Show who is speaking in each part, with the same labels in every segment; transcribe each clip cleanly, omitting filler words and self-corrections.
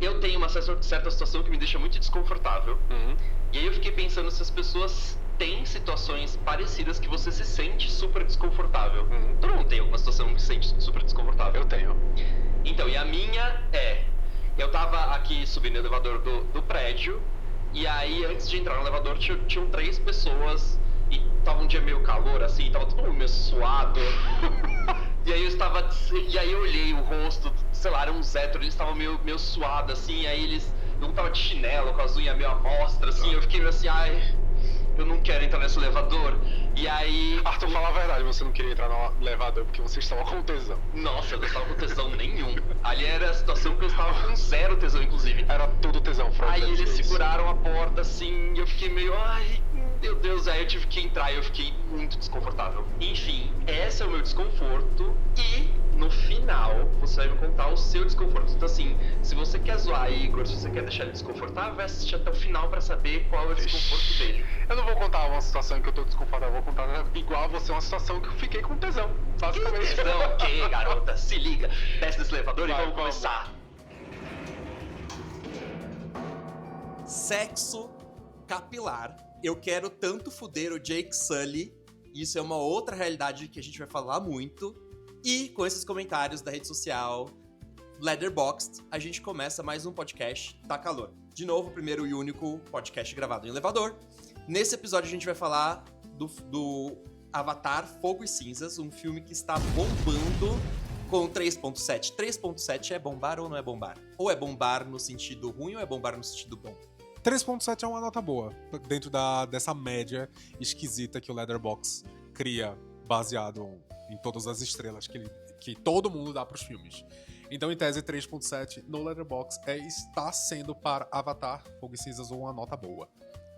Speaker 1: Eu tenho uma certa situação que me deixa muito desconfortável. E aí eu fiquei pensando se as pessoas têm situações parecidas que você se sente super desconfortável. Todo mundo tem alguma situação que se sente super desconfortável?
Speaker 2: Eu tenho.
Speaker 1: Então, e a minha é... Eu tava aqui subindo o elevador do prédio, e aí antes de entrar no elevador tinham 3 pessoas, e tava um dia meio calor, assim, tava todo mundo meio suado. E aí eu olhei o rosto, sei lá, eram uns héteros, eles estavam meio suados, assim, aí eles não tava de chinelo, com as unhas meio à mostra, assim, eu fiquei meio assim, ai, eu não quero entrar nesse elevador. E aí...
Speaker 2: Arthur, fala a verdade, você não queria entrar no elevador porque você estava com tesão.
Speaker 1: Nossa, eu não estava com tesão nenhum. Ali era a situação que eu estava com 0 tesão, inclusive.
Speaker 2: Era tudo tesão, Fred.
Speaker 1: Aí eles seguraram a porta, assim, e eu fiquei meio, ai, meu Deus, aí eu tive que entrar e eu fiquei muito desconfortável. Enfim, esse é o meu desconforto e no final você vai me contar o seu desconforto. Então assim, se você quer zoar Igor, se você quer deixar ele desconfortável, vai assistir até o final pra saber qual é o desconforto dele.
Speaker 2: Eu não vou contar uma situação em que eu tô desconfortável, eu vou contar igual a você uma situação que eu fiquei com tesão, basicamente.
Speaker 1: Tesão, ok, garota, se liga. Desce desse elevador e vamos começar.
Speaker 3: Sexo capilar. Eu quero tanto foder o Jake Sully. Isso é uma outra realidade que a gente vai falar muito. E com esses comentários da rede social Letterboxd, a gente começa mais um podcast Tá Calor. De novo, o primeiro e único podcast gravado em elevador. Nesse episódio a gente vai falar do Avatar Fogo e Cinzas, um filme que está bombando com 3.7. 3.7 é bombar ou não é bombar? Ou é bombar no sentido ruim ou é bombar no sentido bom?
Speaker 4: 3.7 é uma nota boa, dentro dessa média esquisita que o Letterboxd cria, baseado em todas as estrelas que todo mundo dá pros filmes. Então, em tese, 3.7 no Letterboxd está sendo para Avatar, Fogo e Cinzas uma nota boa.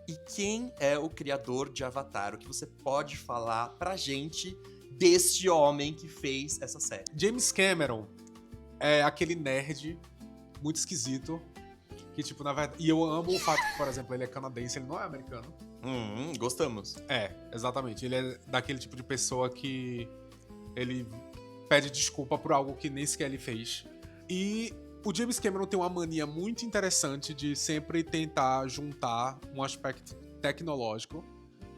Speaker 3: E quem é o criador de Avatar? O que você pode falar pra gente deste homem que fez essa série?
Speaker 4: James Cameron é aquele nerd muito esquisito que, tipo, na verdade... E eu amo o fato que, por exemplo, ele é canadense, ele não é americano.
Speaker 3: Gostamos.
Speaker 4: É, exatamente. Ele é daquele tipo de pessoa que ele pede desculpa por algo que nem sequer ele fez. E o James Cameron tem uma mania muito interessante de sempre tentar juntar um aspecto tecnológico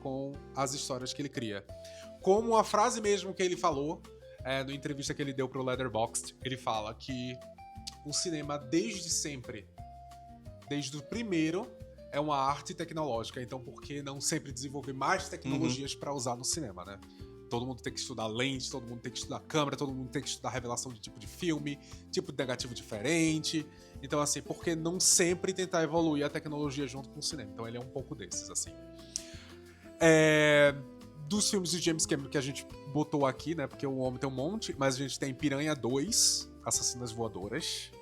Speaker 4: com as histórias que ele cria. Como a frase mesmo que ele falou, na entrevista que ele deu pro Letterboxd, ele fala que o cinema desde sempre, desde o primeiro, é uma arte tecnológica. Então por que não sempre desenvolver mais tecnologias para usar no cinema, né? Todo mundo tem que estudar lente, todo mundo tem que estudar câmera, todo mundo tem que estudar revelação de tipo de filme, tipo de negativo diferente. Então, assim, por que não sempre tentar evoluir a tecnologia junto com o cinema? Então, ele é um pouco desses, assim. Dos filmes de James Cameron que a gente botou aqui, né? Porque o homem tem um monte, mas a gente tem Piranha 2, Assassinas Voadoras,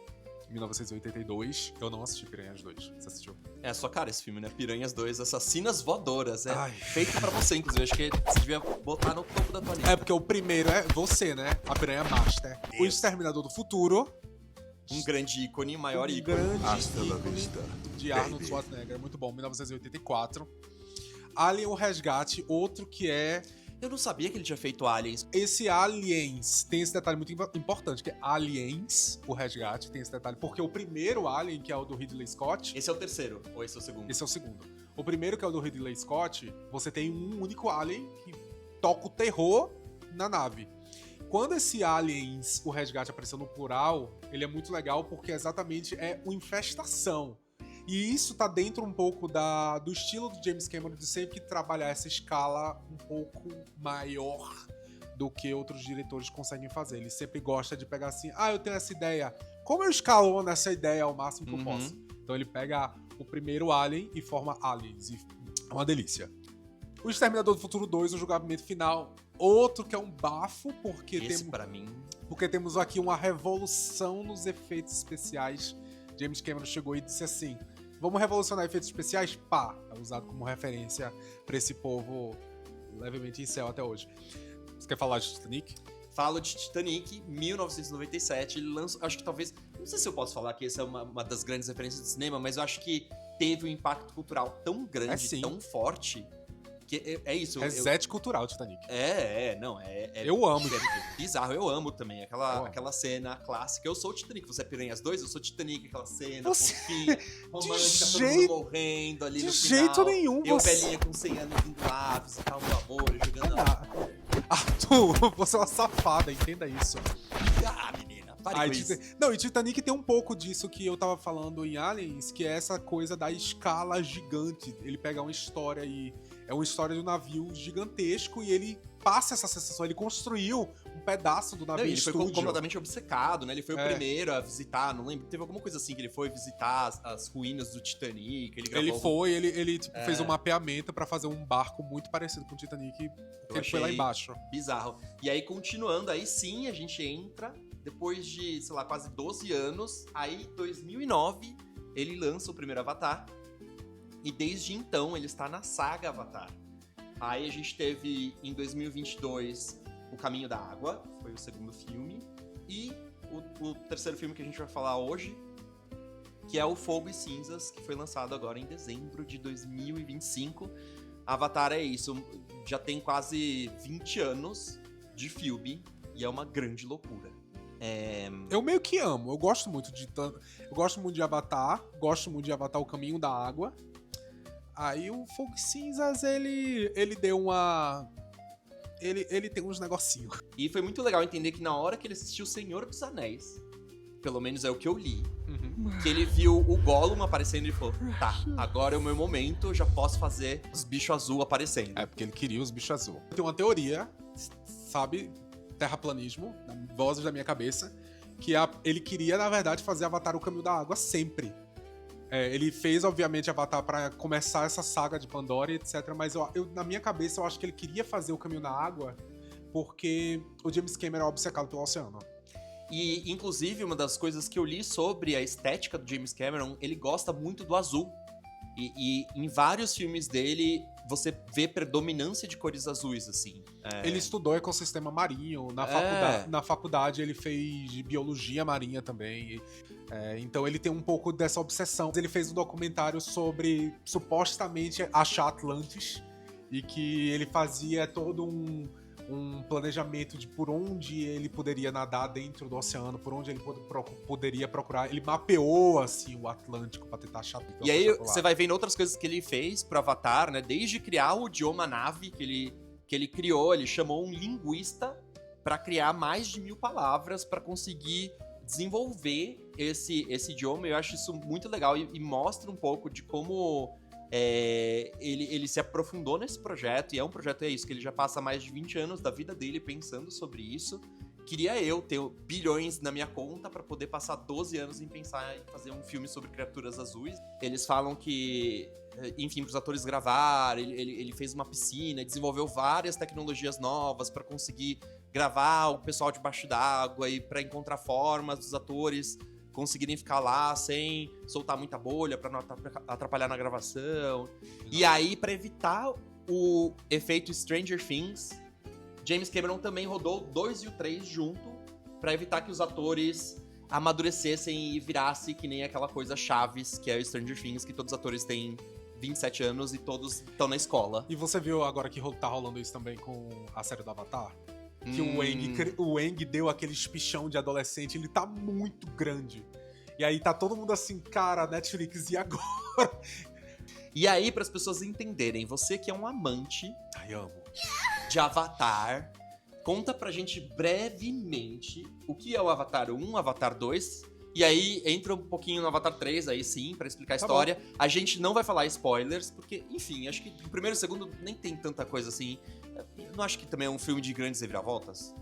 Speaker 4: 1982. Eu não assisti Piranhas 2. Você assistiu?
Speaker 3: É a sua cara esse filme, né? Piranhas 2, Assassinas Voadoras. É
Speaker 4: Ai.
Speaker 3: feito pra você, inclusive. Acho que você devia botar no topo da tua lista.
Speaker 4: É, porque o primeiro é você, né? A Piranha Master. O Exterminador do Futuro.
Speaker 3: Um grande ícone, maior
Speaker 4: Um
Speaker 3: ícone.
Speaker 4: grande ícone de Arnold Schwarzenegger. Muito bom, 1984. Alien, o Resgate. Outro que é...
Speaker 3: Eu não sabia que ele tinha feito Aliens.
Speaker 4: Esse Aliens tem esse detalhe muito importante, que é Aliens, o Resgate, tem esse detalhe. Porque o primeiro Alien, que é o do Ridley Scott...
Speaker 3: Esse é o terceiro, ou esse é o segundo?
Speaker 4: Esse é o segundo. O primeiro, que é o do Ridley Scott, você tem um único Alien que toca o terror na nave. Quando esse Aliens, o Resgate, apareceu no plural, ele é muito legal porque exatamente é uma infestação. E isso tá dentro um pouco do estilo do James Cameron de sempre trabalhar essa escala um pouco maior do que outros diretores conseguem fazer. Ele sempre gosta de pegar assim, eu tenho essa ideia, como eu escalono essa ideia ao máximo que eu posso? Então ele pega o primeiro Alien e forma Aliens, e é uma delícia. O Exterminador do Futuro 2, o julgamento final, outro que é um bafo, porque
Speaker 3: pra mim...
Speaker 4: Porque temos aqui uma revolução nos efeitos especiais. James Cameron chegou e disse assim, vamos revolucionar efeitos especiais? Pá! É usado como referência pra esse povo levemente incel até hoje. Você quer falar de Titanic?
Speaker 3: Falo de Titanic, 1997. Ele lançou, acho que talvez... Não sei se eu posso falar que essa é uma das grandes referências de cinema, mas eu acho que teve um impacto cultural tão grande, tão forte, Porque é isso.
Speaker 4: Reset cultural, Titanic.
Speaker 3: Não,
Speaker 4: Eu amo.
Speaker 3: É bizarro, eu amo também. Aquela cena clássica. Eu sou o Titanic, você é Piranhas 2, eu sou o Titanic, aquela cena fofinha, romântica, todo mundo morrendo ali no final.
Speaker 4: De jeito nenhum,
Speaker 3: eu velhinha com 100 anos em lábios e tal, meu amor, jogando
Speaker 4: Arthur, você é uma safada, entenda isso.
Speaker 3: menina, pare com isso.
Speaker 4: Não, e Titanic tem um pouco disso que eu tava falando em Aliens, que é essa coisa da escala gigante. Ele pega uma história e é uma história de um navio gigantesco e ele passa essa sensação. Ele construiu um pedaço do navio.
Speaker 3: Ele foi completamente obcecado, né? Ele foi o primeiro a visitar, não lembro, teve alguma coisa assim, que ele foi visitar as ruínas do Titanic.
Speaker 4: Ele fez um mapeamento pra fazer um barco muito parecido com o Titanic, porque ele foi lá embaixo.
Speaker 3: Bizarro. E aí, continuando, aí sim a gente entra, depois de, sei lá, quase 12 anos, aí 2009 ele lança o primeiro Avatar, e desde então ele está na saga Avatar. Aí a gente teve, em 2022, O Caminho da Água, foi o segundo filme. E o terceiro filme que a gente vai falar hoje, que é o Fogo e Cinzas, que foi lançado agora em dezembro de 2025. Avatar é isso, já tem quase 20 anos de filme e é uma grande loucura.
Speaker 4: Eu meio que amo, eu gosto muito de Avatar, gosto muito de Avatar O Caminho da Água. Aí o Fogo e Cinzas, ele deu uma... Ele tem uns negocinhos.
Speaker 3: E foi muito legal entender que na hora que ele assistiu O Senhor dos Anéis, pelo menos é o que eu li, que ele viu o Gollum aparecendo e falou, tá, agora é o meu momento, eu já posso fazer os bichos azul aparecendo.
Speaker 4: É, porque ele queria os bichos azul. Tem uma teoria, sabe, terraplanismo, vozes da minha cabeça, que ele queria, na verdade, fazer Avatar O Caminho da Água sempre. Ele fez, obviamente, Avatar pra começar essa saga de Pandora e etc. Mas na minha cabeça, eu acho que ele queria fazer O Caminho da Água porque o James Cameron é obcecado pelo oceano.
Speaker 3: E, inclusive, uma das coisas que eu li sobre a estética do James Cameron, ele gosta muito do azul. E em vários filmes dele, você vê predominância de cores azuis, assim.
Speaker 4: Ele estudou ecossistema marinho. Na faculdade ele fez biologia marinha também. Então ele tem um pouco dessa obsessão. Ele fez um documentário sobre, supostamente, achar Atlantis. E que ele fazia todo um planejamento de por onde ele poderia nadar dentro do oceano, por onde ele poderia procurar. Ele mapeou, assim, o Atlântico pra tentar achar...
Speaker 3: E aí você vai vendo outras coisas que ele fez pro Avatar, né? Desde criar o idioma nave que ele criou, ele chamou um linguista pra criar mais de 1000 palavras pra conseguir desenvolver esse idioma. Eu acho isso muito legal e mostra um pouco de como... ele se aprofundou nesse projeto, e é um projeto, isso, que ele já passa mais de 20 anos da vida dele pensando sobre isso. Queria eu ter bilhões na minha conta pra poder passar 12 anos em pensar em fazer um filme sobre criaturas azuis. Eles falam que, enfim, pros atores gravar, ele fez uma piscina, desenvolveu várias tecnologias novas pra conseguir gravar o pessoal debaixo d'água e pra encontrar formas dos atores conseguirem ficar lá sem soltar muita bolha pra não atrapalhar na gravação. E aí, pra evitar o efeito Stranger Things, James Cameron também rodou o 2 e o 3 junto pra evitar que os atores amadurecessem e virassem que nem aquela coisa Chaves, que é o Stranger Things, que todos os atores têm 27 anos e todos estão na escola.
Speaker 4: E você viu agora que tá rolando isso também com a série do Avatar? Que o Aang deu aquele espichão de adolescente, ele tá muito grande. E aí tá todo mundo assim, cara, Netflix, e agora?
Speaker 3: E aí, para as pessoas entenderem, você que é um amante
Speaker 4: amo.
Speaker 3: de Avatar, conta pra gente brevemente o que é o Avatar 1, Avatar 2, e aí entra um pouquinho no Avatar 3, aí sim, pra explicar a história.
Speaker 4: Bom.
Speaker 3: A gente não vai falar spoilers, porque, enfim, acho que o primeiro e o segundo nem tem tanta coisa assim. Eu não acho que também é um filme de grandes reviravoltas.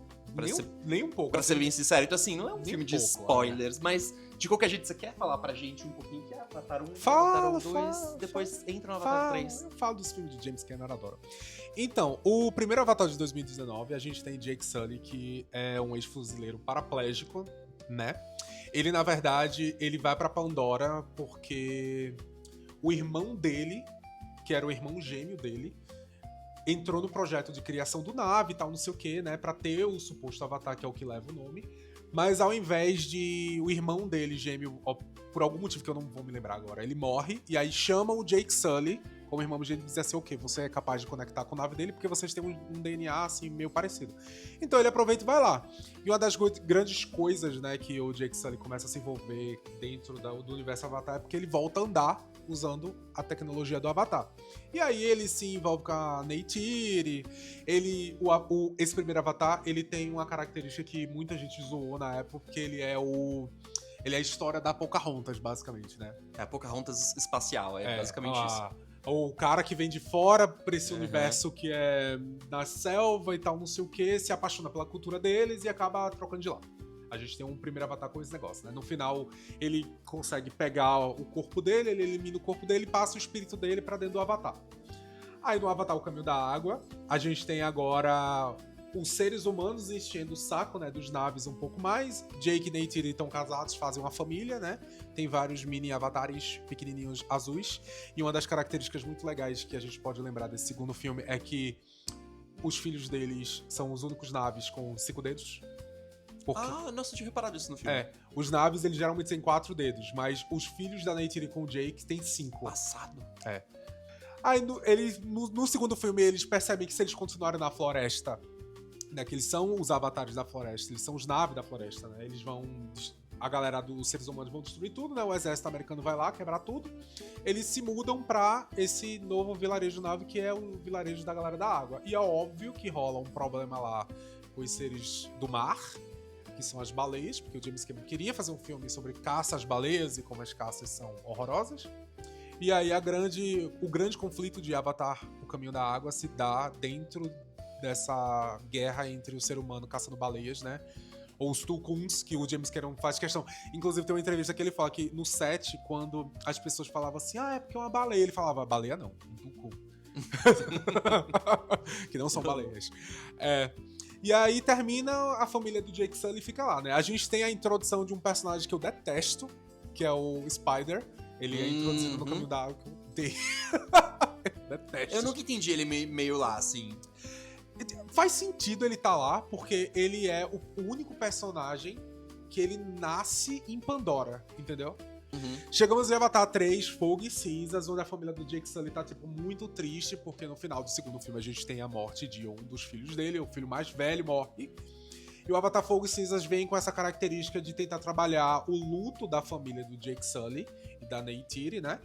Speaker 4: Nem um pouco.
Speaker 3: Pra ser bem sincero. Então, assim, não é um filme de spoilers,
Speaker 4: né?
Speaker 3: Mas, de qualquer jeito, você quer falar pra gente um pouquinho que é Avatar 1,
Speaker 4: Avatar
Speaker 3: 2, depois entra no Avatar 3.
Speaker 4: Eu falo dos filmes de James Cameron, adoro. Então, o primeiro Avatar de 2019, a gente tem Jake Sully, que é um ex-fuzileiro paraplégico, né? Ele, na verdade, ele vai pra Pandora porque o irmão dele, que era o irmão gêmeo dele, entrou no projeto de criação do nave e tal, não sei o que, né? Pra ter o suposto Avatar, que é o que leva o nome. Mas ao invés de o irmão dele, gêmeo, por algum motivo que eu não vou me lembrar agora, ele morre. E aí chamam o Jake Sully como irmãos dele, dizer assim, ok, você é capaz de conectar com a nave dele porque vocês têm um DNA, assim, meio parecido. Então ele aproveita e vai lá. E uma das grandes coisas, né, que o Jake Sully começa a se envolver dentro do universo Avatar é porque ele volta a andar usando a tecnologia do Avatar. E aí ele se envolve com a Neytiri, esse primeiro Avatar, ele tem uma característica que muita gente zoou na época, porque ele é a história da Pocahontas, basicamente, né?
Speaker 3: É a Pocahontas espacial, basicamente isso.
Speaker 4: O cara que vem de fora pra esse universo que é na selva e tal, não sei o que, se apaixona pela cultura deles e acaba trocando de lá. A gente tem um primeiro Avatar com esse negócio, né? No final, ele consegue pegar o corpo dele, ele elimina o corpo dele e passa o espírito dele pra dentro do Avatar. Aí no Avatar, o Caminho da Água, a gente tem agora os seres humanos enchendo o saco, né, dos naves um pouco mais. Jake e Neytiri estão casados, fazem uma família, né? Tem vários mini avatares pequenininhos azuis. E uma das características muito legais que a gente pode lembrar desse segundo filme é que os filhos deles são os únicos naves com 5 dedos.
Speaker 3: Nossa, eu tinha reparado isso no filme.
Speaker 4: Os naves, eles geralmente têm 4 dedos, mas os filhos da Neytiri com o Jake têm 5.
Speaker 3: Passado.
Speaker 4: Aí, no segundo filme, eles percebem que se eles continuarem na floresta, né, que eles são os avatares da floresta, eles são os naves da floresta, né, eles vão... A galera dos seres humanos vão destruir tudo, né, o exército americano vai lá quebrar tudo. Eles se mudam pra esse novo vilarejo nave, que é o vilarejo da galera da água. E é óbvio que rola um problema lá com os seres do mar, que são as baleias, porque o James Cameron queria fazer um filme sobre caça às baleias e como as caças são horrorosas. E aí o grande conflito de Avatar, O Caminho da Água, se dá dentro dessa guerra entre o ser humano caçando baleias, né? Ou os Tulkuns, que o James Cameron faz questão. Inclusive tem uma entrevista que ele fala que no set, quando as pessoas falavam assim, é porque é uma baleia, ele falava, baleia não, um Tulkun. Que não são baleias. E aí termina, a família do Jake Sully fica lá, né? A gente tem a introdução de um personagem que eu detesto, que é o Spider. Ele é introduzido no Caminho da Água, que eu odeio. Detesto.
Speaker 3: Eu nunca entendi ele meio lá, assim.
Speaker 4: Faz sentido ele estar lá, porque ele é o único personagem que ele nasce em Pandora, entendeu? Chegamos em Avatar 3, Fogo e Cinzas, onde a família do Jake Sully tá, tipo, muito triste, porque no final do segundo filme a gente tem a morte de um dos filhos dele, o filho mais velho morre. E o Avatar Fogo e Cinzas vem com essa característica de tentar trabalhar o luto da família do Jake Sully e da Neytiri, né?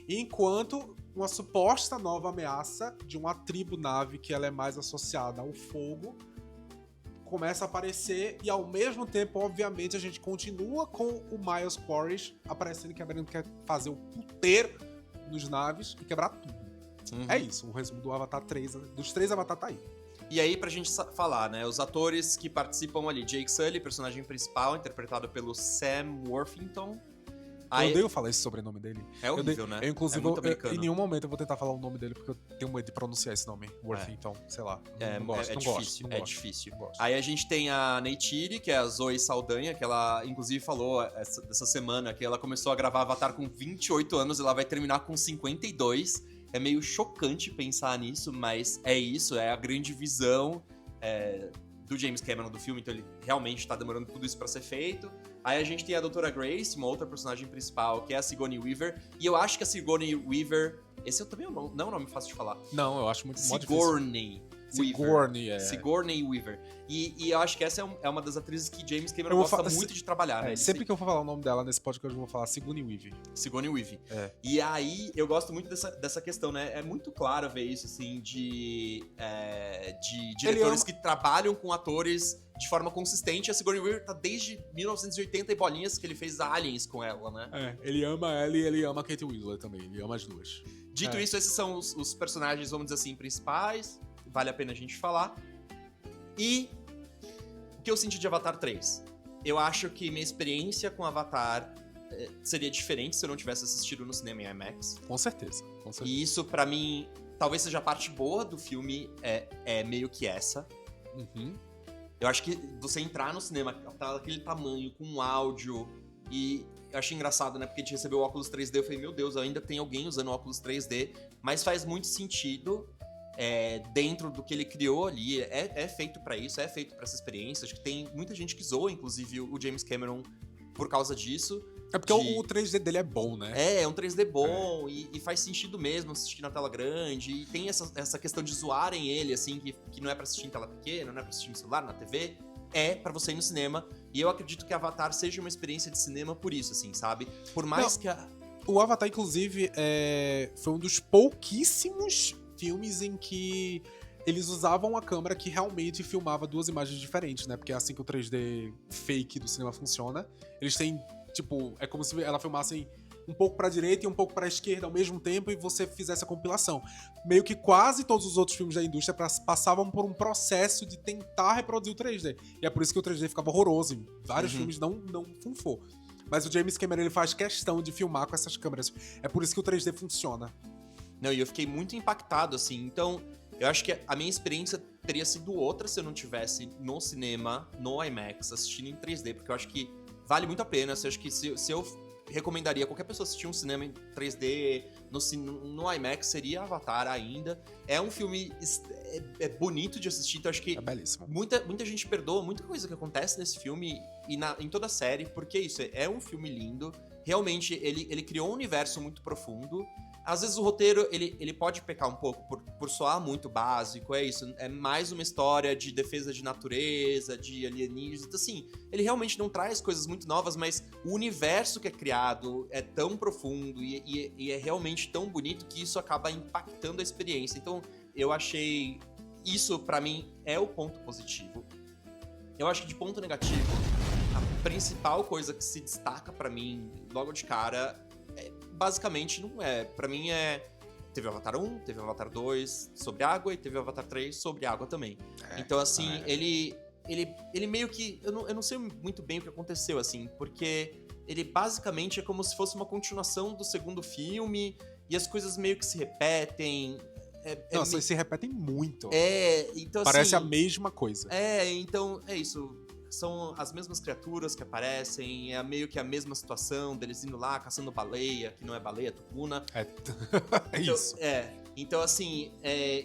Speaker 4: Enquanto uma suposta nova ameaça de uma tribo-nave que ela é mais associada ao fogo começa a aparecer e ao mesmo tempo, obviamente, a gente continua com o Miles Quaritch aparecendo e quebrando, quer fazer o puteiro nos naves e quebrar tudo. É isso, o resumo do Avatar 3, dos 3 Avatar tá aí.
Speaker 3: E aí, pra gente falar, né, os atores que participam ali, Jake Sully, personagem principal, interpretado pelo Sam Worthington.
Speaker 4: Eu odeio falar esse sobrenome dele.
Speaker 3: É horrível, né?
Speaker 4: Eu, inclusive,
Speaker 3: é muito americano.
Speaker 4: Em nenhum momento eu vou tentar falar o nome dele, porque eu tenho medo de pronunciar esse nome. Worthington, sei lá. Não gosto,
Speaker 3: é
Speaker 4: não
Speaker 3: difícil,
Speaker 4: gosto.
Speaker 3: É difícil. Aí a gente tem a Neytiri, que é a Zoe Saldanha, que ela, inclusive, falou essa semana que ela começou a gravar Avatar com 28 anos e ela vai terminar com 52. É meio chocante pensar nisso, mas é isso, é a grande visão do James Cameron do filme, então ele realmente tá demorando tudo isso pra ser feito. Aí a gente tem a Doutora Grace, uma outra personagem principal, que é a Sigourney Weaver, e eu acho que a Sigourney Weaver... Esse também não é um nome fácil de falar.
Speaker 4: Não, eu acho muito
Speaker 3: Sigourney
Speaker 4: Weaver.
Speaker 3: Sigourney Weaver. E eu acho que essa é uma das atrizes que James Cameron gosta muito de trabalhar, né?
Speaker 4: Sempre que eu for falar o nome dela nesse podcast, eu vou falar Sigourney Weaver.
Speaker 3: Sigourney Weaver. E aí, eu gosto muito dessa questão, né? É muito claro ver isso, assim, de diretores que trabalham com atores de forma consistente. A Sigourney Weaver tá desde 1980 e bolinhas que ele fez Aliens com ela, né?
Speaker 4: Ele ama ela e ele ama a Kate Winslet também. Ele ama as duas.
Speaker 3: Dito isso, esses são os personagens, vamos dizer assim, principais. Vale a pena a gente falar. E o que eu senti de Avatar 3? Eu acho que minha experiência com Avatar seria diferente se eu não tivesse assistido no cinema em IMAX.
Speaker 4: Com certeza.
Speaker 3: E isso, pra mim, talvez seja a parte boa do filme, é meio que essa. Eu acho que você entrar no cinema, tá daquele tamanho, com áudio, e eu achei engraçado, né? Porque a gente recebeu o óculos 3D, eu falei, meu Deus, ainda tem alguém usando óculos 3D, mas faz muito sentido dentro do que ele criou ali, é feito pra isso, é feito pra essa experiência. Acho que tem muita gente que zoa, inclusive, o James Cameron por causa disso.
Speaker 4: É porque o 3D dele é bom, né?
Speaker 3: É um 3D bom e faz sentido mesmo assistir na tela grande. E tem essa questão de zoarem ele, assim, que não é pra assistir em tela pequena, não é pra assistir no celular, na TV. É pra você ir no cinema. E eu acredito que Avatar seja uma experiência de cinema por isso, assim, sabe? Por mais que
Speaker 4: O Avatar, inclusive, foi um dos pouquíssimos filmes em que eles usavam a câmera que realmente filmava duas imagens diferentes, né? Porque é assim que o 3D fake do cinema funciona. Eles têm, tipo, é como se ela filmasse um pouco pra direita e um pouco pra esquerda ao mesmo tempo e você fizesse a compilação. Meio que quase todos os outros filmes da indústria passavam por um processo de tentar reproduzir o 3D. E é por isso que o 3D ficava horroroso. Em vários filmes não funfou. Mas o James Cameron, ele faz questão de filmar com essas câmeras. É por isso que o 3D funciona.
Speaker 3: Não, e eu fiquei muito impactado, assim. Então, eu acho que a minha experiência teria sido outra se eu não tivesse no cinema, no IMAX, assistindo em 3D, porque eu acho que vale muito a pena. Eu acho que se eu recomendaria qualquer pessoa assistir um cinema em 3D no IMAX, seria Avatar ainda. É um filme bonito de assistir, então acho que
Speaker 4: É belíssimo.
Speaker 3: muita gente perdoa muita coisa que acontece nesse filme e em toda a série, porque isso é um filme lindo. Realmente, ele criou um universo muito profundo. Às vezes o roteiro, ele pode pecar um pouco por soar muito básico, é isso. É mais uma história de defesa de natureza, de alienígenas. Então, assim, ele realmente não traz coisas muito novas, mas o universo que é criado é tão profundo e é realmente tão bonito que isso acaba impactando a experiência. Então, eu achei... Isso, pra mim, é o ponto positivo. Eu acho que de ponto negativo, a principal coisa que se destaca pra mim, logo de cara... Basicamente, não é. Pra mim teve o Avatar 1, teve o Avatar 2 sobre água e teve o Avatar 3 sobre água também. Então, assim, ele meio que... Eu não sei muito bem o que aconteceu, assim, porque ele basicamente é como se fosse uma continuação do segundo filme e as coisas meio que se repetem.
Speaker 4: Nossa, eles se repetem muito.
Speaker 3: Então
Speaker 4: Parece
Speaker 3: assim,
Speaker 4: a mesma coisa.
Speaker 3: Então é isso. São as mesmas criaturas que aparecem, é meio que a mesma situação deles indo lá caçando baleia, que não é baleia, é tupuna.
Speaker 4: É
Speaker 3: Então,
Speaker 4: isso.
Speaker 3: Então, assim,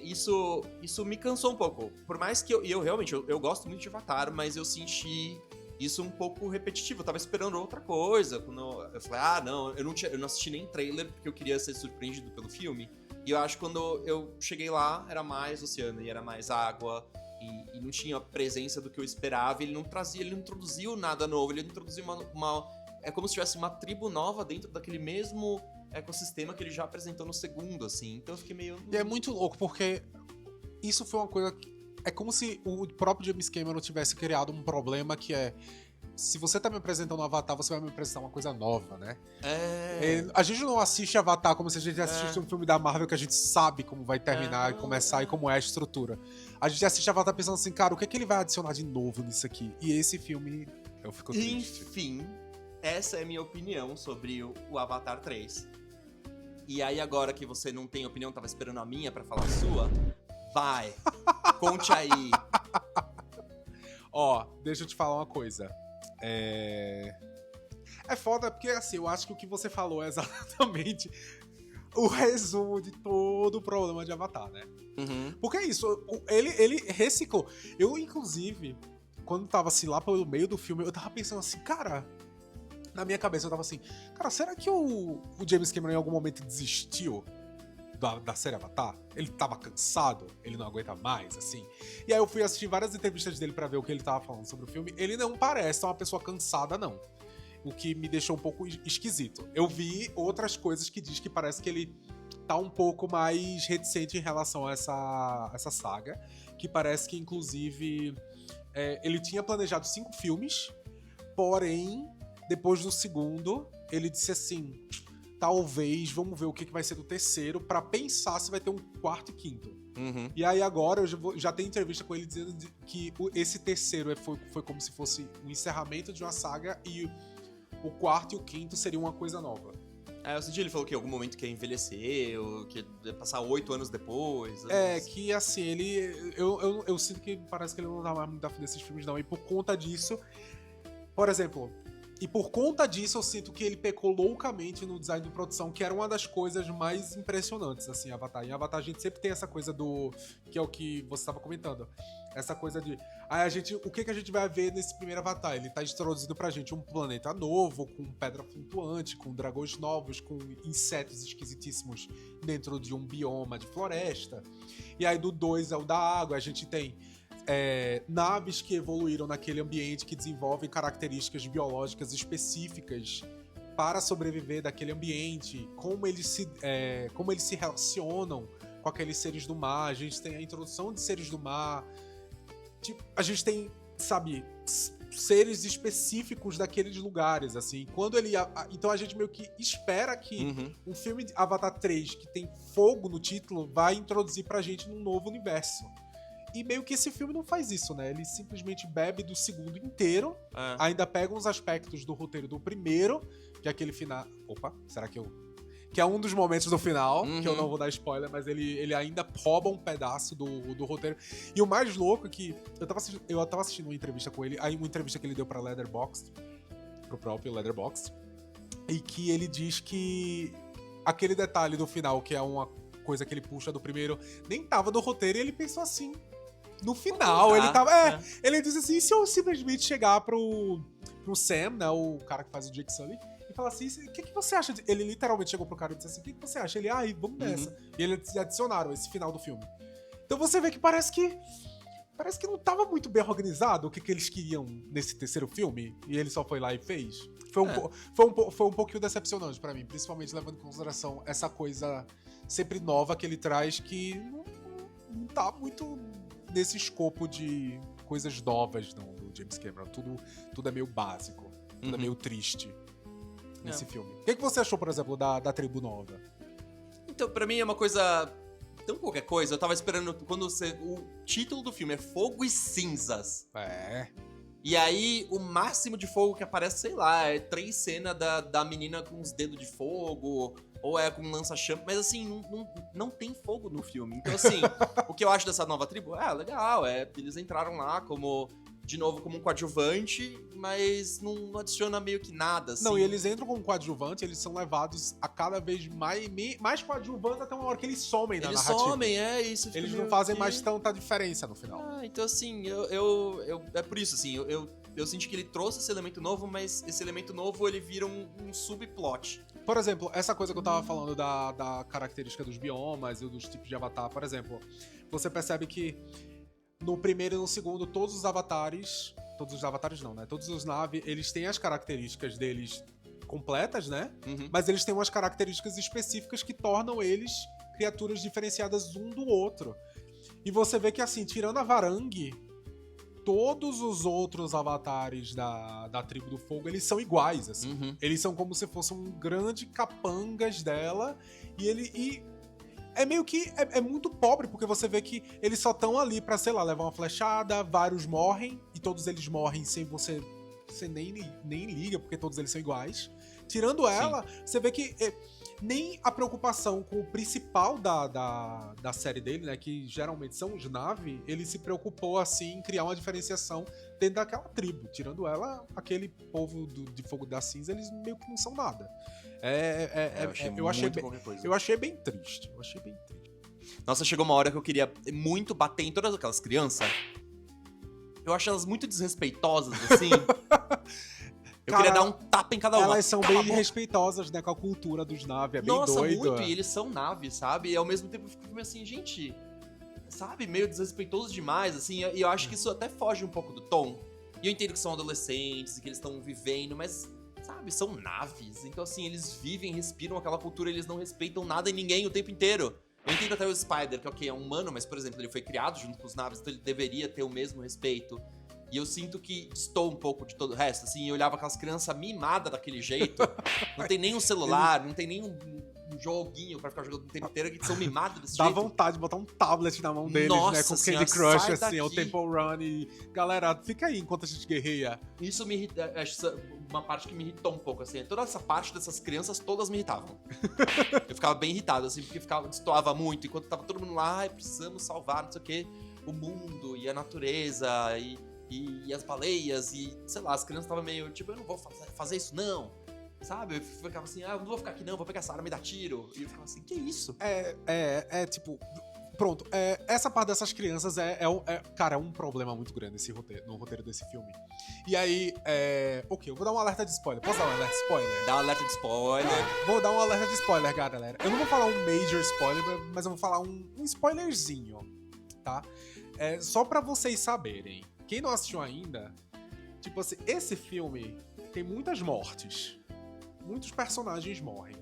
Speaker 3: isso me cansou um pouco. Por mais que eu realmente, eu gosto muito de Avatar, mas eu senti isso um pouco repetitivo. Eu tava esperando outra coisa. Quando eu falei, não, eu não assisti nem trailer, porque eu queria ser surpreendido pelo filme. E eu acho que quando eu cheguei lá, era mais oceano e era mais água. E não tinha a presença do que eu esperava. Ele não introduziu nada novo. Ele introduziu é como se tivesse uma tribo nova dentro daquele mesmo ecossistema que ele já apresentou no segundo, assim. Então eu fiquei meio...
Speaker 4: E é muito louco, porque isso foi uma coisa... É como se o próprio James Cameron tivesse criado um problema que é... Se você tá me apresentando um Avatar, você vai me apresentar uma coisa nova, né? A gente não assiste Avatar como se a gente assistisse um filme da Marvel que a gente sabe como vai terminar e começar e como é a estrutura. A gente assiste Avatar pensando assim, cara, o que é que ele vai adicionar de novo nisso aqui? E esse filme, eu fico triste.
Speaker 3: Enfim, essa é a minha opinião sobre o Avatar 3. E aí agora que você não tem opinião, tava esperando a minha pra falar a sua, vai, conte aí.
Speaker 4: Ó, deixa eu te falar uma coisa. É foda porque, assim, eu acho que o que você falou é exatamente o resumo de todo o problema de Avatar, né? Porque é isso, ele reciclou. Eu, inclusive, quando tava assim lá pelo meio do filme, eu tava pensando assim, cara... Na minha cabeça eu tava assim, cara, será que o James Cameron em algum momento desistiu da série Avatar? Ele tava cansado? Ele não aguenta mais, assim? E aí eu fui assistir várias entrevistas dele pra ver o que ele tava falando sobre o filme. Ele não parece uma pessoa cansada, não. O que me deixou um pouco esquisito. Eu vi outras coisas que diz que parece que ele tá um pouco mais reticente em relação a essa saga. Que parece que, inclusive, ele tinha planejado 5 filmes, porém, depois do segundo, ele disse assim... Talvez, vamos ver o que vai ser do terceiro pra pensar se vai ter um quarto e quinto. E aí agora, eu já tenho entrevista com ele dizendo que esse terceiro foi como se fosse um encerramento de uma saga e o quarto e o quinto seriam uma coisa nova.
Speaker 3: Eu senti ele falou que em algum momento quer envelhecer, ou que ia passar 8 anos depois.
Speaker 4: Que assim, eu sinto que parece que ele não tá mais muito afim desses filmes não. E por conta disso, por exemplo... E por conta disso, eu sinto que ele pecou loucamente no design de produção, que era uma das coisas mais impressionantes, assim, Avatar. Em Avatar a gente sempre tem essa coisa que é o que você estava comentando. Essa coisa de... o que a gente vai ver nesse primeiro Avatar? Ele tá introduzindo pra gente um planeta novo, com pedra flutuante, com dragões novos, com insetos esquisitíssimos dentro de um bioma de floresta. E aí do 2 é o da água, a gente tem naves que evoluíram naquele ambiente, que desenvolvem características biológicas específicas para sobreviver daquele ambiente, como eles se relacionam com aqueles seres do mar. A gente tem a introdução de seres do mar. Tipo, a gente tem, sabe, seres específicos daqueles lugares, assim. Então a gente meio que espera que um filme de Avatar 3 que tem fogo no título vai introduzir pra gente num novo universo. E meio que esse filme não faz isso, né? Ele simplesmente bebe do segundo inteiro, ainda pega uns aspectos do roteiro do primeiro, que é aquele final... Opa, será que que é um dos momentos do final, que eu não vou dar spoiler, mas ele ainda rouba um pedaço do roteiro. E o mais louco é que eu tava assistindo uma entrevista com ele, aí uma entrevista que ele deu pra Letterboxd, pro próprio Letterboxd, e que ele diz que aquele detalhe do final, que é uma coisa que ele puxa do primeiro, nem tava no roteiro, e ele pensou assim, no final, ele tava... Ele disse assim, e se eu simplesmente chegar pro Sam, né, o cara que faz o Jake Sully, e falar assim, o que você acha? Ele literalmente chegou pro cara e disse assim, o que você acha? Ele, vamos nessa. E eles adicionaram esse final do filme. Então você vê que parece que não tava muito bem organizado o que eles queriam nesse terceiro filme, e ele só foi lá e fez. Foi um pouquinho decepcionante pra mim, principalmente levando em consideração essa coisa sempre nova que ele traz, que não tá muito nesse escopo de coisas novas não, do James Cameron. Tudo é meio básico, tudo é meio triste nesse filme. O que você achou, por exemplo, da Tribo Nova?
Speaker 3: Então, pra mim é uma coisa... tão qualquer coisa. Eu tava esperando quando o título do filme é Fogo e Cinzas. E aí, o máximo de fogo que aparece, sei lá, é 3 cenas da menina com os dedos de fogo, ou é com um lança-chama, mas assim, não tem fogo no filme. Então, assim, o que eu acho dessa nova tribo, legal, eles entraram lá de novo como um coadjuvante, mas não adiciona meio que nada, assim.
Speaker 4: Não, e eles entram como coadjuvante, eles são levados a cada vez mais coadjuvantes até uma hora que eles somem na narrativa.
Speaker 3: Eles somem, isso.
Speaker 4: Eles não fazem mais tanta diferença no final.
Speaker 3: Então assim, é por isso, assim, eu senti que ele trouxe esse elemento novo, mas esse elemento novo, ele vira um subplot.
Speaker 4: Por exemplo, essa coisa que eu tava falando da característica dos biomas e dos tipos de avatar, por exemplo, você percebe que no primeiro e no segundo, todos os avatares não, né? Todos os naves, eles têm as características deles completas, né? Mas eles têm umas características específicas que tornam eles criaturas diferenciadas um do outro. E você vê que, assim, tirando a Varangue, todos os outros avatares da Tribo do Fogo, eles são iguais, assim. Eles são como se fossem um grande capangas dela, e é meio que... É muito pobre, porque você vê que eles só estão ali pra, sei lá, levar uma flechada, vários morrem, e todos eles morrem sem você nem liga, porque todos eles são iguais. Tirando ela, você vê que nem a preocupação com o principal da série dele, né, que geralmente são os Na'vi, ele se preocupou, assim, em criar uma diferenciação dentro daquela tribo. Tirando ela, aquele povo de Fogo da Cinza, eles meio que não são nada. Eu achei bem triste.
Speaker 3: Nossa, chegou uma hora que eu queria muito bater em todas aquelas crianças. Eu acho elas muito desrespeitosas, assim. Eu queria dar um tapa em cada uma.
Speaker 4: Elas são bem respeitosas, né, com a cultura dos Na'vi, é bem doido.
Speaker 3: Nossa, muito, e eles são Na'vi, sabe? E ao mesmo tempo eu fico meio assim, gente, sabe? Meio desrespeitoso demais, assim. E eu acho que isso até foge um pouco do tom. E eu entendo que são adolescentes e que eles estão vivendo, mas... sabe, são naves, então assim, eles vivem, respiram aquela cultura, eles não respeitam nada e ninguém o tempo inteiro. Eu entendo até o Spider, que ok, é um humano, mas por exemplo, ele foi criado junto com os naves, então ele deveria ter o mesmo respeito. E eu sinto que estou um pouco de todo o resto, assim, eu olhava aquelas crianças mimadas daquele jeito, não tem nem um celular, não tem nem um joguinho pra ficar jogando o tempo inteiro, que são mimados desse jeito.
Speaker 4: Dá vontade de botar um tablet na mão deles, né, com Candy Crush, assim, o Temple Run e... Galera, fica aí enquanto a gente guerreia.
Speaker 3: Isso me irrita, acho uma parte que me irritou um pouco, assim, toda essa parte dessas crianças, todas me irritavam. Eu ficava bem irritado, assim, porque destoava muito, enquanto tava todo mundo lá, precisamos salvar, não sei o quê, o mundo e a natureza e as baleias e, sei lá, as crianças estavam meio, tipo, eu não vou fazer isso não, sabe? Eu ficava assim, eu não vou ficar aqui não, vou pegar essa arma e dar tiro. E eu ficava assim, que isso?
Speaker 4: Tipo, pronto, essa parte dessas crianças cara, é um problema muito grande no roteiro desse filme. E aí, ok, eu vou dar um alerta de spoiler. Posso dar um alerta de spoiler?
Speaker 3: Dá um alerta de spoiler.
Speaker 4: Vou dar um alerta de spoiler, galera. Eu não vou falar um major spoiler, mas eu vou falar um spoilerzinho, tá? Só pra vocês saberem. Quem não assistiu ainda, tipo assim, esse filme tem muitas mortes. Muitos personagens morrem.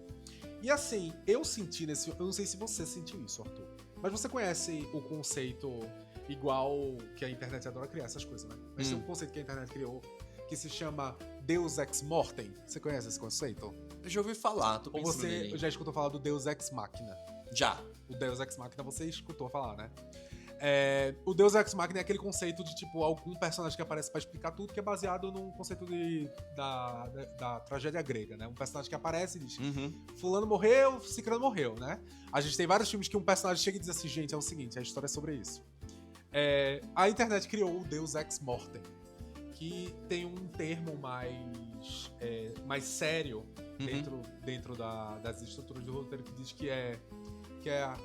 Speaker 4: E assim, eu senti nesse filme, eu não sei se você sentiu isso, Arthur, mas você conhece o conceito igual que a internet adora criar essas coisas, né? Mas tem um conceito que a internet criou que se chama Deus Ex Mortem. Você conhece esse conceito?
Speaker 3: Eu já ouvi falar, tô
Speaker 4: Ou
Speaker 3: pensando
Speaker 4: você
Speaker 3: nele.
Speaker 4: já escutou falar do Deus Ex Machina?
Speaker 3: Já.
Speaker 4: O Deus Ex Machina você escutou falar, né? O Deus Ex Machina é aquele conceito de, tipo, algum personagem que aparece pra explicar tudo, que é baseado num conceito da tragédia grega, né? Um personagem que aparece e diz, fulano morreu, ciclano morreu, né? A gente tem vários filmes que um personagem chega e diz assim, gente, é o seguinte, a história é sobre isso. A internet criou o Deus Ex Mortem, que tem um termo mais sério dentro das estruturas do roteiro, que diz que é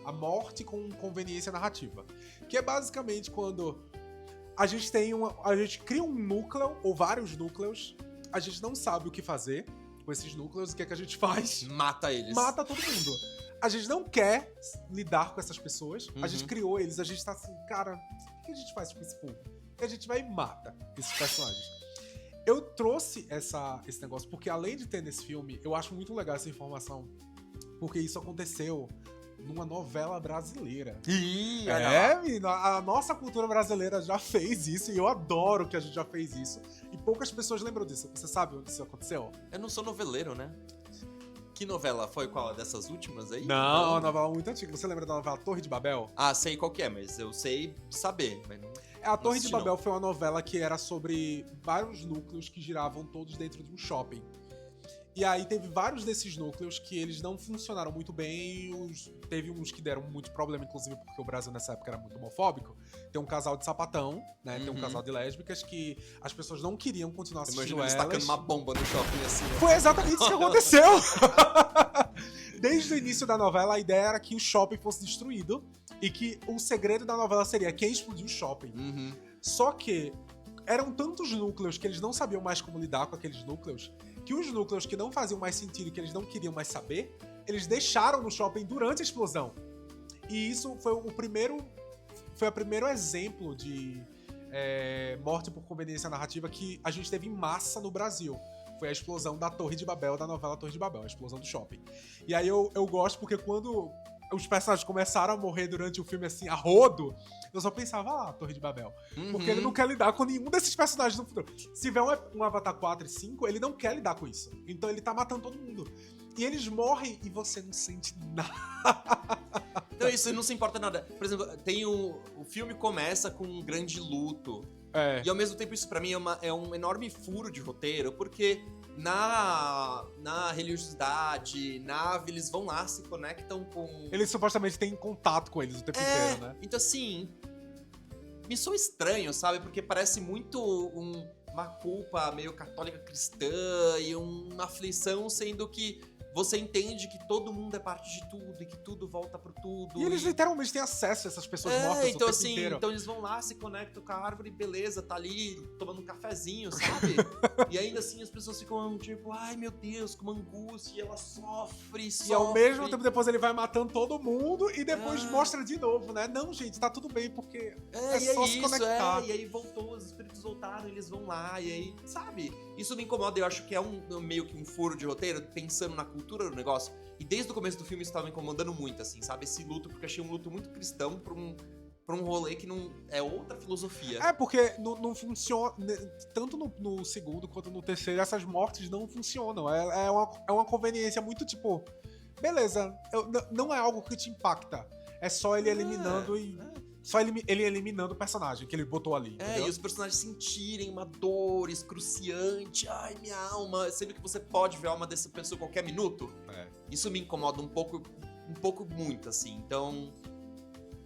Speaker 4: a morte com conveniência narrativa. Que é basicamente quando a gente cria um núcleo, ou vários núcleos, a gente não sabe o que fazer com esses núcleos, o que é que a gente faz?
Speaker 3: Mata eles.
Speaker 4: Mata todo mundo. A gente não quer lidar com essas pessoas, a gente criou eles, a gente tá assim, cara, o que a gente faz com esse povo? E a gente vai e mata esses personagens. Eu trouxe esse negócio porque, além de ter nesse filme, eu acho muito legal essa informação, porque isso aconteceu numa novela brasileira. Menino, a nossa cultura brasileira já fez isso e eu adoro que a gente já fez isso. E poucas pessoas lembram disso. Você sabe onde isso aconteceu?
Speaker 3: Eu não sou noveleiro, né? Que novela foi? Qual? Dessas últimas aí?
Speaker 4: Não, uma novela muito antiga. Você lembra da novela Torre de Babel?
Speaker 3: Ah, sei qual que é, mas eu sei saber. Mas não...
Speaker 4: A Torre de
Speaker 3: assisti,
Speaker 4: Babel
Speaker 3: não.
Speaker 4: foi uma novela que era sobre vários núcleos que giravam todos dentro de um shopping. E aí teve vários desses núcleos que eles não funcionaram muito bem, teve uns que deram muito problema, inclusive porque o Brasil nessa época era muito homofóbico. Tem um casal de sapatão, né? Tem um casal de lésbicas que as pessoas não queriam continuar assistindo
Speaker 3: Imagina eles
Speaker 4: elas.
Speaker 3: tacando uma bomba no shopping assim. Né?
Speaker 4: Foi exatamente isso que aconteceu! Desde o início da novela, a ideia era que o shopping fosse destruído e que o segredo da novela seria quem explodiu o shopping. Só que eram tantos núcleos que eles não sabiam mais como lidar com aqueles núcleos, que os núcleos que não faziam mais sentido e que eles não queriam mais saber, eles deixaram no shopping durante a explosão. E isso foi o primeiro exemplo de morte por conveniência narrativa que a gente teve em massa no Brasil. Foi a explosão da Torre de Babel, da novela Torre de Babel, a explosão do shopping. E aí eu gosto porque quando os personagens começaram a morrer durante o filme, assim, a rodo, eu só pensava, Torre de Babel. Porque ele não quer lidar com nenhum desses personagens no futuro. Se vier um Avatar 4 e 5, ele não quer lidar com isso. Então ele tá matando todo mundo. E eles morrem e você não sente nada.
Speaker 3: Não, isso não se importa nada. Por exemplo, tem o filme começa com um grande luto. E ao mesmo tempo isso pra mim é um enorme furo de roteiro, porque na religiosidade, eles vão lá, se conectam com...
Speaker 4: Eles supostamente têm contato com eles o tempo inteiro, né?
Speaker 3: Então assim, me soa estranho, sabe? Porque parece muito uma culpa meio católica cristã e uma aflição, sendo que você entende que todo mundo é parte de tudo e que tudo volta pro tudo.
Speaker 4: E eles literalmente têm acesso a essas pessoas mortas
Speaker 3: então,
Speaker 4: o tempo
Speaker 3: assim,
Speaker 4: inteiro.
Speaker 3: Então eles vão lá, se conectam com a árvore, beleza, tá ali tomando um cafezinho, sabe? E ainda assim as pessoas ficam tipo, ai meu Deus, com uma angústia, e ela sofre.
Speaker 4: E ao mesmo tempo depois ele vai matando todo mundo e depois mostra de novo, né? Não, gente, tá tudo bem porque só se conectar.
Speaker 3: E aí voltou, os espíritos voltaram, eles vão lá, e aí, sabe? Isso me incomoda, eu acho que é meio que um furo de roteiro, pensando na cultura do negócio. E desde o começo do filme isso tava me incomodando muito, assim, sabe? Esse luto, porque eu achei um luto muito cristão pra um rolê que não é outra filosofia.
Speaker 4: Porque não funciona, tanto no segundo quanto no terceiro, essas mortes não funcionam. É uma conveniência muito tipo, beleza, não é algo que te impacta. É só ele eliminando só ele eliminando o personagem que ele botou ali. Entendeu?
Speaker 3: E os personagens sentirem uma dor excruciante. Ai, minha alma. Sendo que você pode ver a alma dessa pessoa a qualquer minuto. Isso me incomoda um pouco muito, assim. Então,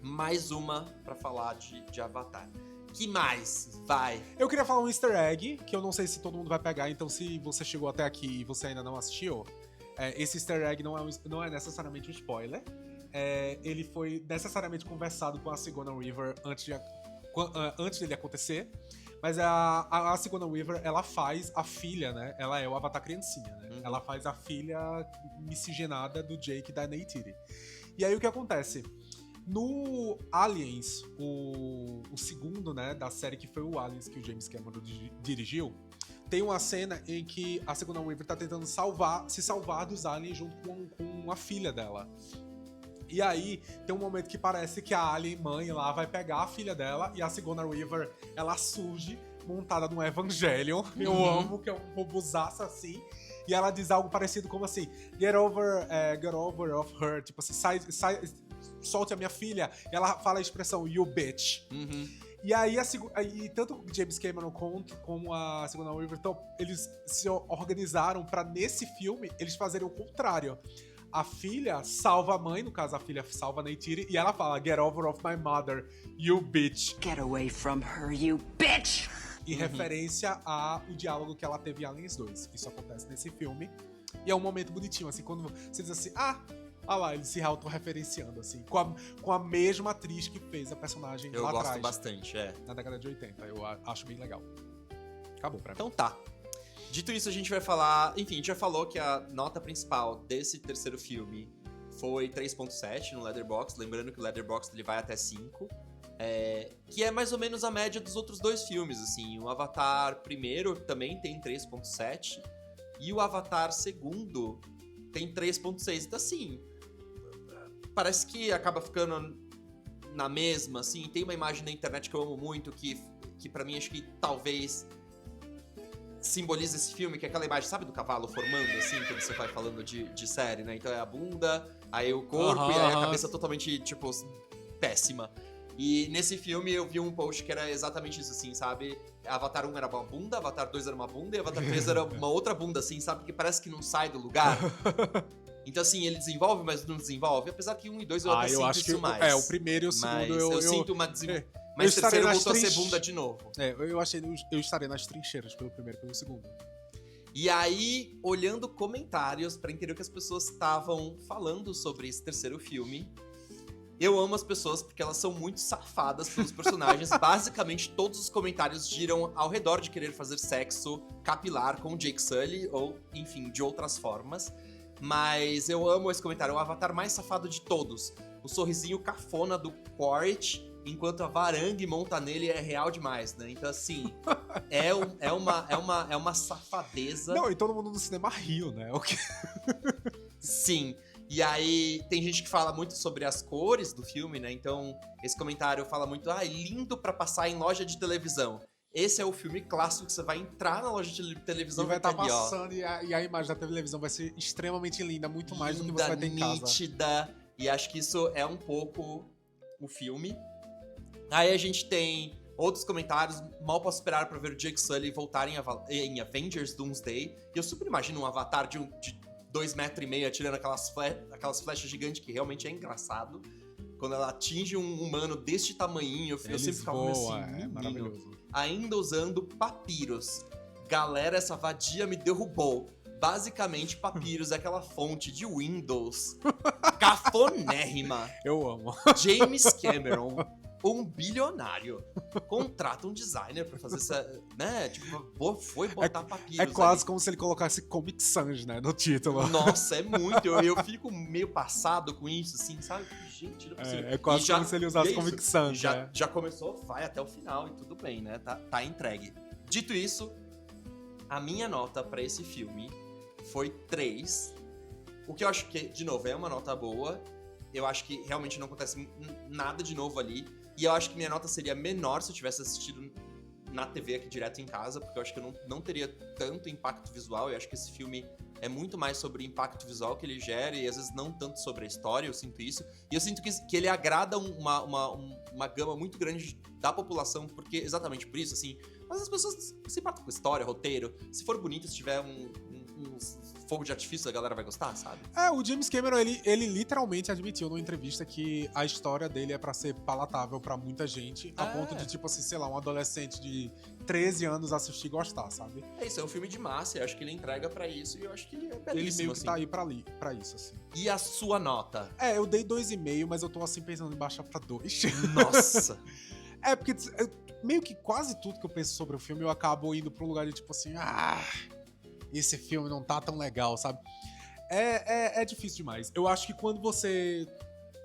Speaker 3: mais uma pra falar de Avatar. Que mais? Vai.
Speaker 4: Eu queria falar um easter egg, que eu não sei se todo mundo vai pegar. Então, se você chegou até aqui e você ainda não assistiu, esse easter egg não é necessariamente um spoiler. ele foi necessariamente conversado com a Sigourney Weaver antes dele acontecer. Mas a Sigourney Weaver, ela faz a filha, né? Ela é o Avatar criancinha, né?
Speaker 3: Uhum.
Speaker 4: Ela faz a filha miscigenada do Jake e da Neytiri. E aí o que acontece? No Aliens, o segundo, né, da série que foi o Aliens que o James Cameron dirigiu, tem uma cena em que a Sigourney Weaver tá tentando se salvar dos aliens junto com a filha dela. E aí, tem um momento que parece que a alien mãe lá vai pegar a filha dela e a Sigourney Weaver, ela surge montada num Evangelion. Eu amo, que é um robozaço assim. E ela diz algo parecido como assim, get over of her. Tipo assim, solte a minha filha. E ela fala a expressão, you bitch. E aí, tanto o James Cameron como a Sigourney Weaver, então, eles se organizaram pra, nesse filme, eles fazerem o contrário. A filha salva a mãe, no caso a filha salva a Neytiri, e ela fala, get over of my mother, you bitch.
Speaker 5: Get away from her, you bitch!
Speaker 4: Em referência ao diálogo que ela teve em Aliens 2. Isso acontece nesse filme. E é um momento bonitinho, assim, quando você diz assim, olha lá, eles se autorreferenciando, assim, com a mesma atriz que fez a personagem
Speaker 3: Eu
Speaker 4: lá
Speaker 3: gosto
Speaker 4: atrás.
Speaker 3: bastante,
Speaker 4: Na década de 80. Eu acho bem legal. Acabou pra mim.
Speaker 3: Então tá. Dito isso, a gente vai falar... Enfim, a gente já falou que a nota principal desse terceiro filme foi 3.7 no Letterboxd. Lembrando que o Letterboxd ele vai até 5. Que é mais ou menos a média dos outros dois filmes, assim. O Avatar primeiro também tem 3.7. E o Avatar segundo tem 3.6. Então, assim... Parece que acaba ficando na mesma, assim. Tem uma imagem na internet que eu amo muito, que pra mim acho que talvez... simboliza esse filme, que é aquela imagem, sabe, do cavalo formando, assim, que você vai falando de série, né? Então é a bunda, aí o corpo e aí a cabeça totalmente, tipo, péssima. E nesse filme eu vi um post que era exatamente isso, assim, sabe? Avatar 1 era uma bunda, Avatar 2 era uma bunda e Avatar 3 era uma outra bunda, assim, sabe? Que parece que não sai do lugar. Então, assim, ele desenvolve, mas não desenvolve. Apesar que 1 e 2 eu até sinto
Speaker 4: acho
Speaker 3: isso
Speaker 4: que
Speaker 3: mais.
Speaker 4: o primeiro e o segundo
Speaker 3: eu sinto uma
Speaker 4: eu
Speaker 3: mas o terceiro
Speaker 4: estarei
Speaker 3: voltou a
Speaker 4: nas
Speaker 3: ser bunda de novo.
Speaker 4: Eu estarei nas trincheiras pelo primeiro e pelo segundo.
Speaker 3: E aí, olhando comentários pra entender o que as pessoas estavam falando sobre esse terceiro filme, eu amo as pessoas porque elas são muito safadas pelos personagens. Basicamente, todos os comentários giram ao redor de querer fazer sexo capilar com o Jake Sully, ou, enfim, de outras formas. Mas eu amo esse comentário, o avatar mais safado de todos. O sorrisinho cafona do Quaritch, enquanto a Varang monta nele é real demais, né? Então, assim, é uma safadeza.
Speaker 4: Não, e todo mundo no cinema riu, né?
Speaker 3: Sim. E aí, tem gente que fala muito sobre as cores do filme, né? Então, esse comentário fala muito, lindo pra passar em loja de televisão. Esse é o filme clássico que você vai entrar na loja de televisão
Speaker 4: e vai estar
Speaker 3: ali,
Speaker 4: passando, e a imagem da televisão vai ser extremamente linda, muito mais do que você vai ter em casa.
Speaker 3: Nítida, e acho que isso é um pouco o filme. Aí a gente tem outros comentários, mal posso esperar pra ver o Jake Sully voltar em Avengers Doomsday. E eu super imagino um avatar de 2,5 metros atirando aquelas flechas gigantes, que realmente é engraçado. Quando ela atinge um humano deste tamanhinho, eu sempre ficava assim,
Speaker 4: maravilhoso.
Speaker 3: Ainda usando papiros. Galera, essa vadia me derrubou. Basicamente, Papyrus é aquela fonte de Windows cafonérrima.
Speaker 4: Eu amo.
Speaker 3: James Cameron, um bilionário, contrata um designer pra fazer essa, né, tipo, foi botar Papyrus
Speaker 4: É quase
Speaker 3: ali.
Speaker 4: como se ele colocasse Comic Sans, né, no título.
Speaker 3: Nossa, é muito. Eu fico meio passado com isso, assim, sabe? Gente, não é possível.
Speaker 4: É quase como se ele usasse Comic Sans, né?
Speaker 3: Já começou, vai até o final e tudo bem, né? Tá entregue. Dito isso, a minha nota pra esse filme foi 3. O que eu acho que, de novo, é uma nota boa. Eu acho que realmente não acontece nada de novo ali. E eu acho que minha nota seria menor se eu tivesse assistido na TV aqui direto em casa, porque eu acho que eu não teria tanto impacto visual. Eu acho que esse filme é muito mais sobre o impacto visual que ele gera e às vezes não tanto sobre a história, eu sinto isso. E eu sinto que ele agrada uma gama muito grande da população, porque exatamente por isso, assim, mas as pessoas se importam com história, roteiro. Se for bonito, se tiver uns fogo de artifício, a galera vai gostar, sabe?
Speaker 4: O James Cameron, ele literalmente admitiu numa entrevista que a história dele é pra ser palatável pra muita gente, a ponto de, tipo assim, sei lá, um adolescente de 13 anos assistir e gostar, sabe?
Speaker 3: É isso, é um filme de massa, eu acho que ele entrega pra isso e eu acho que ele é belíssimo,
Speaker 4: Ele meio que
Speaker 3: assim.
Speaker 4: tá aí pra isso, assim.
Speaker 3: E a sua nota?
Speaker 4: Eu dei 2,5, mas eu tô, assim, pensando em baixar pra 2.
Speaker 3: Nossa!
Speaker 4: Porque meio que quase tudo que eu penso sobre o filme, eu acabo indo pra um lugar de, tipo assim, esse filme não tá tão legal, sabe? É difícil demais. Eu acho que quando você...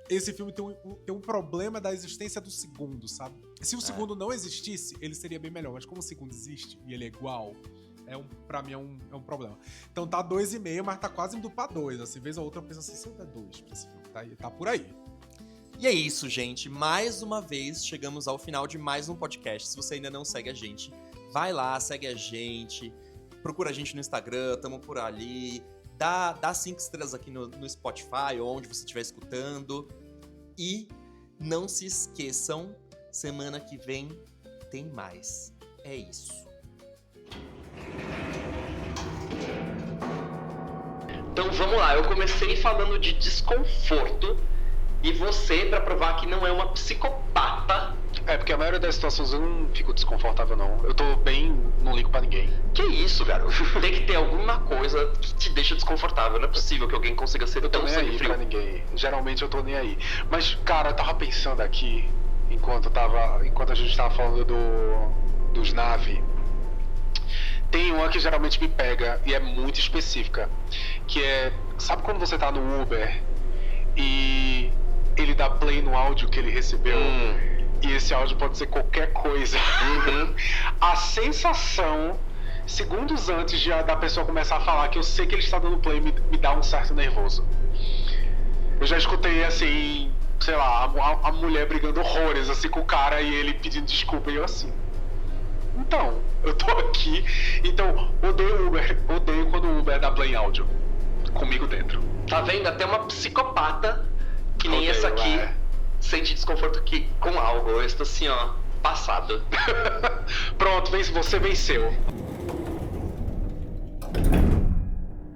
Speaker 4: Esse filme tem um problema da existência do segundo, sabe? Se o segundo não existisse, ele seria bem melhor. Mas como o segundo existe e ele é igual, pra mim é um problema. Então tá 2,5, mas tá quase indo pra 2. Assim, vez ou outra eu penso assim, se eu der 2 pra esse filme, tá por aí.
Speaker 3: E é isso, gente. Mais uma vez, chegamos ao final de mais um podcast. Se você ainda não segue a gente, vai lá, segue a gente. Procura a gente no Instagram, tamo por ali. Dá 5 estrelas aqui no Spotify, onde você estiver escutando. E não se esqueçam, semana que vem tem mais. É isso.
Speaker 1: Então vamos lá, eu comecei falando de desconforto e você, pra provar que não é uma psicopata...
Speaker 2: Porque a maioria das situações eu não fico desconfortável, não. Eu tô bem, não ligo pra ninguém.
Speaker 1: Que isso, garoto? Tem que ter alguma coisa que te deixa desconfortável. Não é possível que alguém consiga ser tão
Speaker 2: nem
Speaker 1: sangue
Speaker 2: aí
Speaker 1: frio.
Speaker 2: pra ninguém. Geralmente eu tô nem aí. Mas, cara, eu tava pensando aqui, enquanto a gente tava falando dos nave. Tem uma que geralmente me pega e é muito específica. Que é, sabe quando você tá no Uber e ele dá play no áudio que ele recebeu? E esse áudio pode ser qualquer coisa. A sensação, segundos antes da pessoa começar a falar que eu sei que ele está dando play, me dá um certo nervoso. Eu já escutei, assim, sei lá, a mulher brigando horrores, assim, com o cara e ele pedindo desculpa. E eu assim, então, eu tô aqui, então odeio quando o Uber dá play em áudio. Comigo dentro.
Speaker 1: Tá vendo? Até uma psicopata, que nem essa aqui, sente desconforto aqui com algo. Eu estou assim, ó, passado.
Speaker 2: Pronto, você venceu.